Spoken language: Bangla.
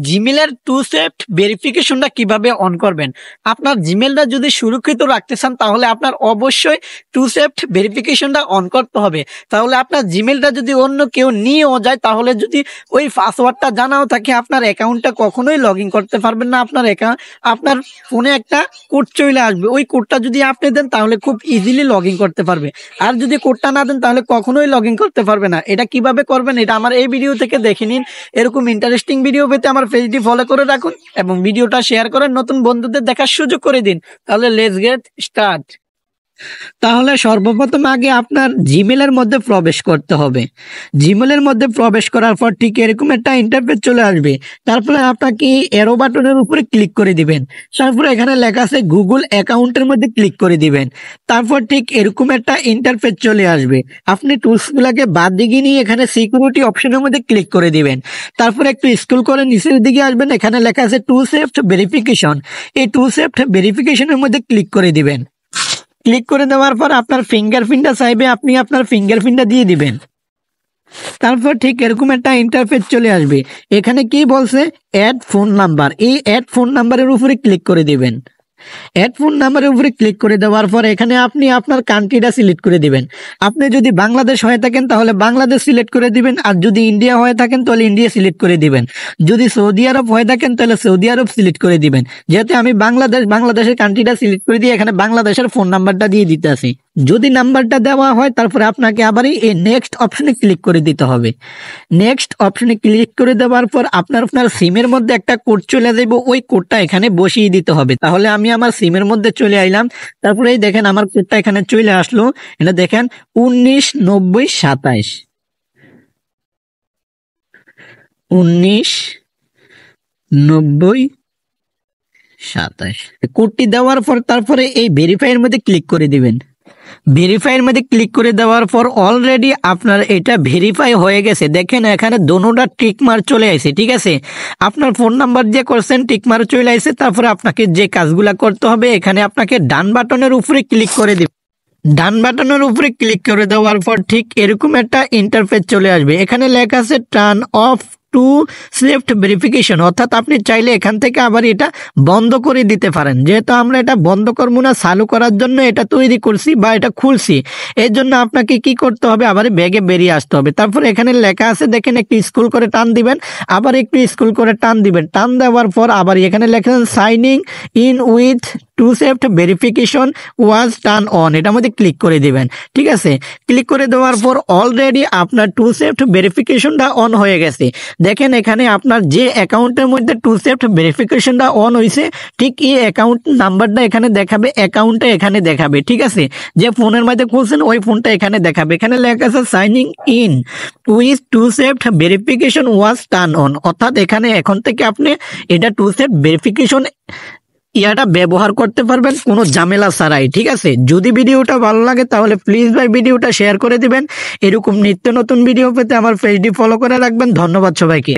জিমেলের টু স্টেপ ভেরিফিকেশনটা কিভাবে অন করবেন। আপনার জিমেলটা যদি সুরক্ষিত রাখতে চান তাহলে আপনার অবশ্যই টু স্টেপ ভেরিফিকেশনটা অন করতে হবে। তাহলে আপনার জিমেলটা যদি অন্য কেউ নিয়েও যায়, তাহলে যদি ওই পাসওয়ার্ডটা জানাও থাকে, আপনার অ্যাকাউন্টটা কখনোই লগ ইন করতে পারবেন না। আপনার ফোনে একটা কোড চলে আসবে, ওই কোডটা যদি আপনি দেন তাহলে খুব ইজিলি লগ ইন করতে পারবে। আর যদি কোডটা না দেন তাহলে কখনোই লগ ইন করতে পারবে না। এটা কিভাবে করবেন এটা আমার এই ভিডিও থেকে দেখে নিন। এরকম ইন্টারেস্টিং ভিডিও পেতে আমার পেজটি ফলো করে রাখুন এবং ভিডিওটা শেয়ার করে নতুন বন্ধুদের দেখার সুযোগ করে দিন। তাহলে লেটস গেট স্টার্ট। তাহলে সর্বপ্রথম আগে আপনার জিমেলের মধ্যে প্রবেশ করতে হবে। জিমেলের মধ্যে প্রবেশ করার পর ঠিক এরকম একটা ইন্টারফেস চলে আসবে। তারপরে আপনাকে এরো বাটনের উপরে ক্লিক করে দিবেন। তারপরে এখানে লেখা আছে গুগল অ্যাকাউন্টের মধ্যে ক্লিক করে দিবেন। তারপর ঠিক এরকম একটা ইন্টারফেস চলে আসবে। আপনি টুলসগুলোকে বাদ দিকে নিয়ে এখানে সিকিউরিটি অপশনের মধ্যে ক্লিক করে দিবেন। তারপর একটু স্ক্রল করে নিচের দিকে আসবেন, এখানে লেখা আছে টু স্টেপ ভেরিফিকেশন। এই টু স্টেপ ভেরিফিকেশনের মধ্যে ক্লিক করে দিবেন। ক্লিক করে দেওয়ার পর আপনার ফিঙ্গারপ্রিন্টটা চাইবে, আপনি আপনার ফিঙ্গারপ্রিন্টটা দিয়ে দিবেন। তারপর ঠিক এরকম একটা ইন্টারফেস চলে আসবে। এখানে কি বলছে, অ্যাড ফোন নাম্বার। এই অ্যাড ফোন নাম্বারের উপরে ক্লিক করে দিবেন। অ্যাড ফোন নাম্বারের উপরে ক্লিক করে দেওয়ার পর এখানে আপনি আপনার কান্ট্রিটা সিলেক্ট করে দিবেন। আপনি যদি বাংলাদেশ হয়ে থাকেন তাহলে বাংলাদেশ সিলেক্ট করে দিবেন, আর যদি ইন্ডিয়া হয়ে থাকেন তাহলে ইন্ডিয়া সিলেক্ট করে দিবেন। যদি সৌদি আরব হয়ে থাকেন তাহলে সৌদি আরব সিলেক্ট করে দিবেন। যেহেতু আমি বাংলাদেশের কান্ট্রিটা সিলেক্ট করে দিয়ে এখানে বাংলাদেশের ফোন নাম্বারটা দিয়ে দিতে আসি। যদি নাম্বারটা দেওয়া হয় তারপরে আপনাকে আবারই এই নেক্সট অপশনে ক্লিক করে দিতে হবে। নেক্সট অপশনে ক্লিক করে দেওয়ার পর আপনার সিমের মধ্যে একটা কোড চলে যাবে, ওই কোডটা এখানে বসিয়ে দিতে হবে। তাহলে আমি আমার সিমের মধ্যে চলে আইলাম। তারপরে এই দেখেন আমার কোডটা এখানে চলে আসলো। এটা দেখেন 199027 199027 কোডটি দেওয়ার পর তারপরে এই ভেরিফাইয়ের মধ্যে ক্লিক করে দিবেন। ভেরিফাইয়ের মধ্যে ক্লিক করে দেওয়ার পর অলরেডি আপনার এটা ভেরিফাই হয়ে গেছে। দেখেন এখানে দোনোটা টিকমার চলে আসে। ঠিক আছে, আপনার ফোন নাম্বার দিয়ে করছেন, টিকমার চলে আসে। তারপরে আপনাকে যে কাজগুলা করতে হবে, এখানে আপনাকে ডান বাটনের উপরে ক্লিক করে দিবেন। ডান বাটনের উপরে ক্লিক করে দেওয়ার পর ঠিক এরকম একটা ইন্টারফেস চলে আসবে। এখানে লেখা আছে turn off two step verification, অর্থাৎ আপনি চাইলে এখান থেকে আবার এটা বন্ধ করে দিতে পারেন। যেহেতু আমরা এটা বন্ধ করবো না, চালু করার জন্য এটা তৈরি করছি বা এটা খুলছি, এর জন্য আপনাকে কি করতে হবে, আবার ব্যাগে বেরিয়ে আসতে হবে। তারপর এখানে লেখা আছে দেখেন, একটু স্ক্রল করে টান দিবেন, আবার একটু স্ক্রল করে টান দিবেন। টান দেওয়ার পর আবার এখানে লেখা আছে signing in with two step verification was turn on, এটার মধ্যে ক্লিক করে দিবেন। ঠিক আছে, ক্লিক করে দেওয়ার পর অলরেডি আপনার টু স্টেপ ভেরিফিকেশনটা অন হয়ে গেছে। দেখেন এখানে আপনার যে অ্যাকাউন্টের মধ্যে টু স্টেপ ভেরিফিকেশনটা অন হয়েছে, ঠিক এই অ্যাকাউন্ট নাম্বারটা এখানে দেখাবে, অ্যাকাউন্টটা এখানে দেখাবে। ঠিক আছে, যে ফোনের মধ্যে খুলছেন ওই ফোনটা এখানে দেখাবে। এখানে লেখা আছে signing in with two step verification was turn on, অর্থাৎ এখানে এখন থেকে আপনি এটা টু স্টেপ ভেরিফিকেশন ইয়াটা ব্যবহার করতে পারবেন কোনো ঝামেলা ছাড়াই। ঠিক আছে, যদি ভিডিওটা ভালো লাগে তাহলে প্লিজ ভাই ভিডিওটা শেয়ার করে দিবেন। এরকম নিত্য নতুন ভিডিও পেতে আমার পেজটি ফলো করে রাখবেন। ধন্যবাদ সবাইকে।